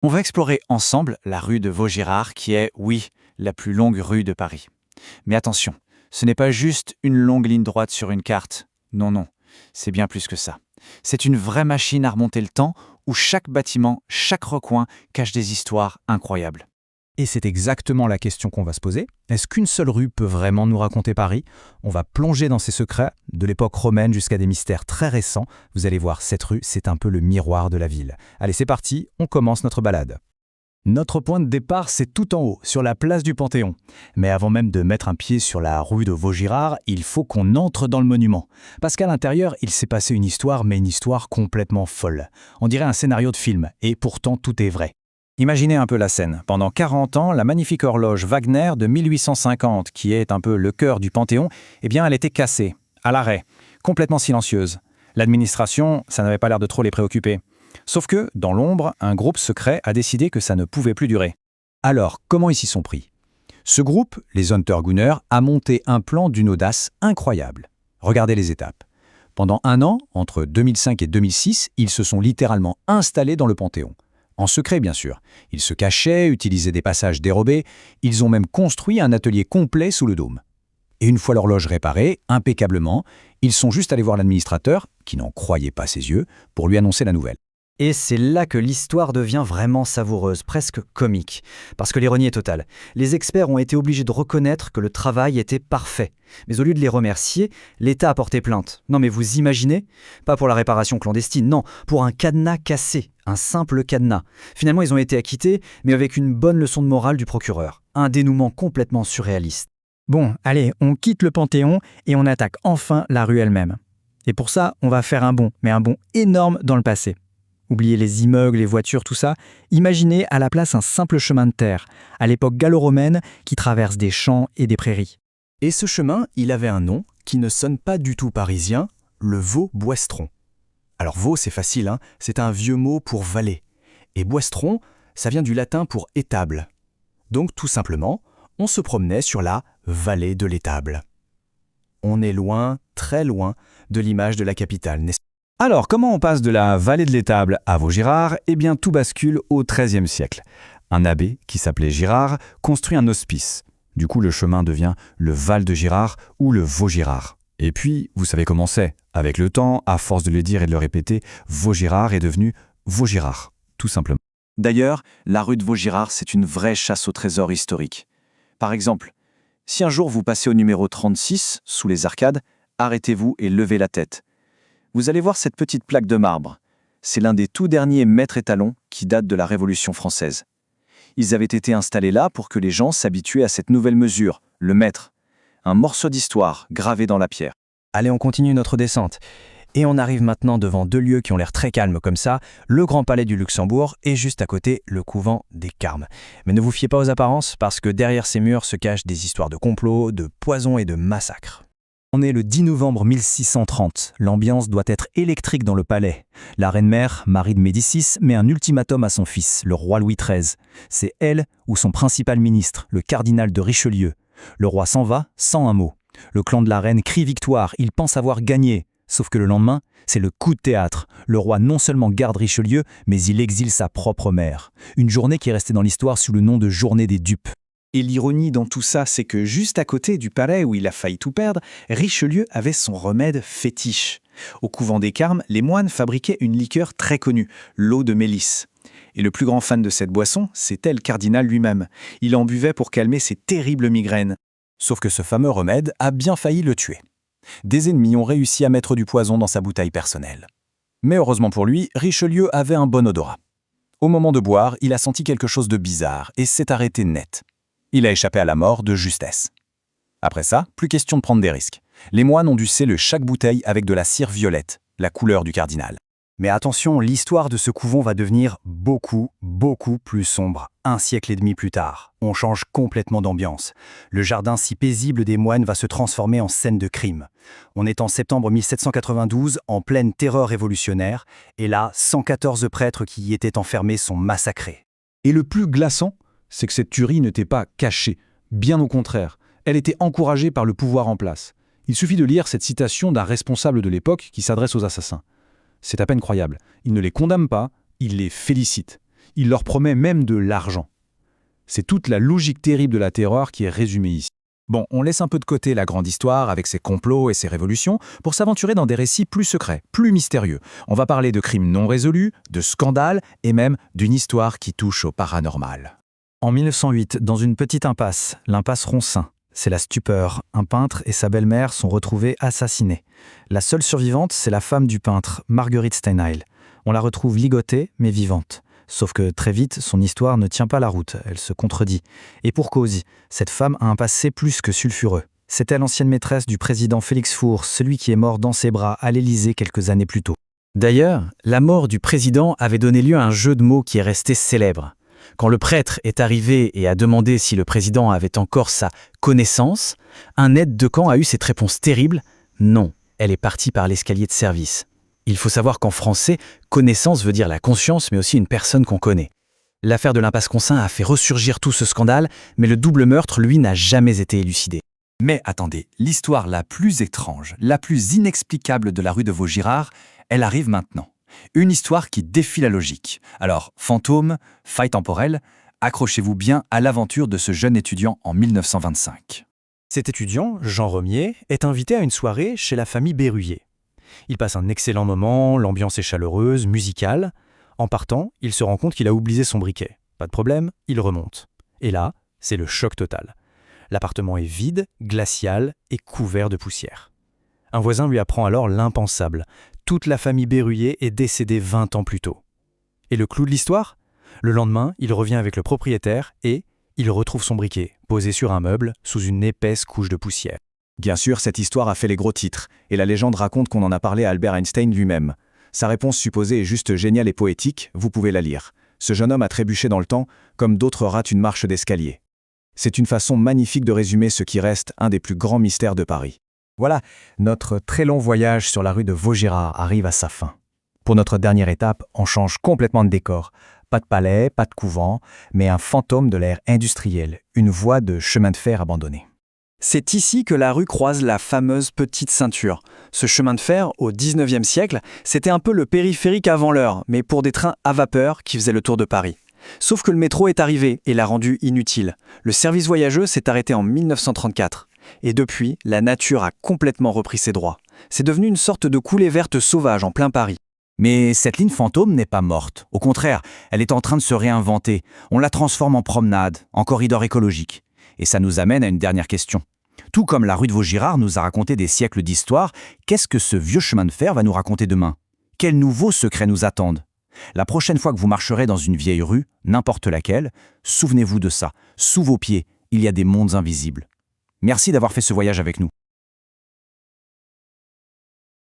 On va explorer ensemble la rue de Vaugirard qui est, oui, la plus longue rue de Paris. Mais attention, ce n'est pas juste une longue ligne droite sur une carte. Non, non, c'est bien plus que ça. C'est une vraie machine à remonter le temps où chaque bâtiment, chaque recoin cache des histoires incroyables. Et c'est exactement la question qu'on va se poser. Est-ce qu'une seule rue peut vraiment nous raconter Paris? On va plonger dans ses secrets, de l'époque romaine jusqu'à des mystères très récents. Vous allez voir, cette rue, c'est un peu le miroir de la ville. Allez, c'est parti, on commence notre balade. Notre point de départ, c'est tout en haut, sur la place du Panthéon. Mais avant même de mettre un pied sur la rue de Vaugirard, il faut qu'on entre dans le monument. Parce qu'à l'intérieur, il s'est passé une histoire, mais une histoire complètement folle. On dirait un scénario de film, et pourtant tout est vrai. Imaginez un peu la scène. Pendant 40 ans, la magnifique horloge Wagner de 1850, qui est un peu le cœur du Panthéon, eh bien, elle était cassée, à l'arrêt, complètement silencieuse. L'administration, ça n'avait pas l'air de trop les préoccuper. Sauf que, dans l'ombre, un groupe secret a décidé que ça ne pouvait plus durer. Alors, comment ils s'y sont pris? Ce groupe, les Untergunner, a monté un plan d'une audace incroyable. Regardez les étapes. Pendant un an, entre 2005 et 2006, ils se sont littéralement installés dans le Panthéon. En secret, bien sûr. Ils se cachaient, utilisaient des passages dérobés. Ils ont même construit un atelier complet sous le dôme. Et une fois l'horloge réparée, impeccablement, ils sont juste allés voir l'administrateur, qui n'en croyait pas ses yeux, pour lui annoncer la nouvelle. Et c'est là que l'histoire devient vraiment savoureuse, presque comique. Parce que l'ironie est totale. Les experts ont été obligés de reconnaître que le travail était parfait. Mais au lieu de les remercier, l'État a porté plainte. Non mais vous imaginez? Pas pour la réparation clandestine, non, pour un cadenas cassé, un simple cadenas. Finalement, ils ont été acquittés, mais avec une bonne leçon de morale du procureur. Un dénouement complètement surréaliste. Bon, allez, on quitte le Panthéon et on attaque enfin la rue elle-même. Et pour ça, on va faire un bond, mais un bond énorme dans le passé. Oubliez les immeubles, les voitures, tout ça. Imaginez à la place un simple chemin de terre, à l'époque gallo-romaine, qui traverse des champs et des prairies. Et ce chemin, il avait un nom qui ne sonne pas du tout parisien, le Vaux-Boistron. Alors Vaux, c'est facile, hein, c'est un vieux mot pour vallée. Et Boistron, ça vient du latin pour étable. Donc tout simplement, on se promenait sur la vallée de l'étable. On est loin, très loin, de l'image de la capitale, n'est-ce pas? Alors, comment on passe de la vallée de l'Étable à Vaugirard? Eh bien, tout bascule au XIIIe siècle. Un abbé, qui s'appelait Girard, construit un hospice. Du coup, le chemin devient le Val de Girard ou le Vaugirard. Et puis, vous savez comment c'est. Avec le temps, à force de le dire et de le répéter, Vaugirard est devenu Vaugirard, tout simplement. D'ailleurs, la rue de Vaugirard, c'est une vraie chasse au trésor historique. Par exemple, si un jour vous passez au numéro 36, sous les arcades, arrêtez-vous et levez la tête. Vous allez voir cette petite plaque de marbre. C'est l'un des tout derniers maîtres étalons qui date de la Révolution française. Ils avaient été installés là pour que les gens s'habituent à cette nouvelle mesure, le mètre. Un morceau d'histoire gravé dans la pierre. Allez, on continue notre descente. Et on arrive maintenant devant deux lieux qui ont l'air très calmes comme ça, le Grand Palais du Luxembourg et juste à côté, le couvent des Carmes. Mais ne vous fiez pas aux apparences, parce que derrière ces murs se cachent des histoires de complots, de poisons et de massacres. On est le 10 novembre 1630. L'ambiance doit être électrique dans le palais. La reine-mère, Marie de Médicis, met un ultimatum à son fils, le roi Louis XIII. C'est elle ou son principal ministre, le cardinal de Richelieu. Le roi s'en va sans un mot. Le clan de la reine crie victoire, il pense avoir gagné. Sauf que le lendemain, c'est le coup de théâtre. Le roi non seulement garde Richelieu, mais il exile sa propre mère. Une journée qui est restée dans l'histoire sous le nom de Journée des dupes. Et l'ironie dans tout ça, c'est que juste à côté du palais où il a failli tout perdre, Richelieu avait son remède fétiche. Au couvent des Carmes, les moines fabriquaient une liqueur très connue, l'eau de mélisse. Et le plus grand fan de cette boisson, c'était le cardinal lui-même. Il en buvait pour calmer ses terribles migraines. Sauf que ce fameux remède a bien failli le tuer. Des ennemis ont réussi à mettre du poison dans sa bouteille personnelle. Mais heureusement pour lui, Richelieu avait un bon odorat. Au moment de boire, il a senti quelque chose de bizarre et s'est arrêté net. Il a échappé à la mort de justesse. Après ça, plus question de prendre des risques. Les moines ont dû sceller chaque bouteille avec de la cire violette, la couleur du cardinal. Mais attention, l'histoire de ce couvent va devenir beaucoup plus sombre. Un siècle et demi plus tard, on change complètement d'ambiance. Le jardin si paisible des moines va se transformer en scène de crime. On est en septembre 1792, en pleine terreur révolutionnaire, et là, 114 prêtres qui y étaient enfermés sont massacrés. Et le plus glaçant, c'est que cette tuerie n'était pas cachée. Bien au contraire, elle était encouragée par le pouvoir en place. Il suffit de lire cette citation d'un responsable de l'époque qui s'adresse aux assassins. C'est à peine croyable. Il ne les condamne pas, il les félicite. Il leur promet même de l'argent. C'est toute la logique terrible de la terreur qui est résumée ici. Bon, on laisse un peu de côté la grande histoire avec ses complots et ses révolutions pour s'aventurer dans des récits plus secrets, plus mystérieux. On va parler de crimes non résolus, de scandales et même d'une histoire qui touche au paranormal. En 1908, dans une petite impasse, l'impasse Ronsin, c'est la stupeur. Un peintre et sa belle-mère sont retrouvés assassinés. La seule survivante, c'est la femme du peintre, Marguerite Steinheil. On la retrouve ligotée, mais vivante. Sauf que très vite, son histoire ne tient pas la route, elle se contredit. Et pour cause, cette femme a un passé plus que sulfureux. C'était l'ancienne maîtresse du président Félix Faure, celui qui est mort dans ses bras à l'Élysée quelques années plus tôt. D'ailleurs, la mort du président avait donné lieu à un jeu de mots qui est resté célèbre. Quand le prêtre est arrivé et a demandé si le président avait encore sa connaissance, un aide de camp a eu cette réponse terrible « Non, elle est partie par l'escalier de service ». Il faut savoir qu'en français, connaissance veut dire la conscience, mais aussi une personne qu'on connaît. L'affaire de l'impasse Ronsin a fait ressurgir tout ce scandale, mais le double meurtre, lui, n'a jamais été élucidé. Mais attendez, l'histoire la plus étrange, la plus inexplicable de la rue de Vaugirard, elle arrive maintenant. Une histoire qui défie la logique. Alors, fantôme, faille temporelle, accrochez-vous bien à l'aventure de ce jeune étudiant en 1925. Cet étudiant, Jean Romier, est invité à une soirée chez la famille Berruyer. Il passe un excellent moment, l'ambiance est chaleureuse, musicale. En partant, il se rend compte qu'il a oublié son briquet. Pas de problème, il remonte. Et là, c'est le choc total. L'appartement est vide, glacial et couvert de poussière. Un voisin lui apprend alors l'impensable. Toute la famille Berruyer est décédée 20 ans plus tôt. Et le clou de l'histoire ? Le lendemain, il revient avec le propriétaire et il retrouve son briquet, posé sur un meuble, sous une épaisse couche de poussière. Bien sûr, cette histoire a fait les gros titres, et la légende raconte qu'on en a parlé à Albert Einstein lui-même. Sa réponse supposée est juste géniale et poétique, vous pouvez la lire. Ce jeune homme a trébuché dans le temps, comme d'autres ratent une marche d'escalier. C'est une façon magnifique de résumer ce qui reste un des plus grands mystères de Paris. Voilà, notre très long voyage sur la rue de Vaugirard arrive à sa fin. Pour notre dernière étape, on change complètement de décor. Pas de palais, pas de couvent, mais un fantôme de l'ère industrielle, une voie de chemin de fer abandonnée. C'est ici que la rue croise la fameuse Petite Ceinture. Ce chemin de fer, au XIXe siècle, c'était un peu le périphérique avant l'heure, mais pour des trains à vapeur qui faisaient le tour de Paris. Sauf que le métro est arrivé et l'a rendu inutile. Le service voyageux s'est arrêté en 1934. Et depuis, la nature a complètement repris ses droits. C'est devenu une sorte de coulée verte sauvage en plein Paris. Mais cette ligne fantôme n'est pas morte. Au contraire, elle est en train de se réinventer. On la transforme en promenade, en corridor écologique. Et ça nous amène à une dernière question. Tout comme la rue de Vaugirard nous a raconté des siècles d'histoire, qu'est-ce que ce vieux chemin de fer va nous raconter demain ? Quels nouveaux secrets nous attendent ? La prochaine fois que vous marcherez dans une vieille rue, n'importe laquelle, souvenez-vous de ça. Sous vos pieds, il y a des mondes invisibles. Merci d'avoir fait ce voyage avec nous.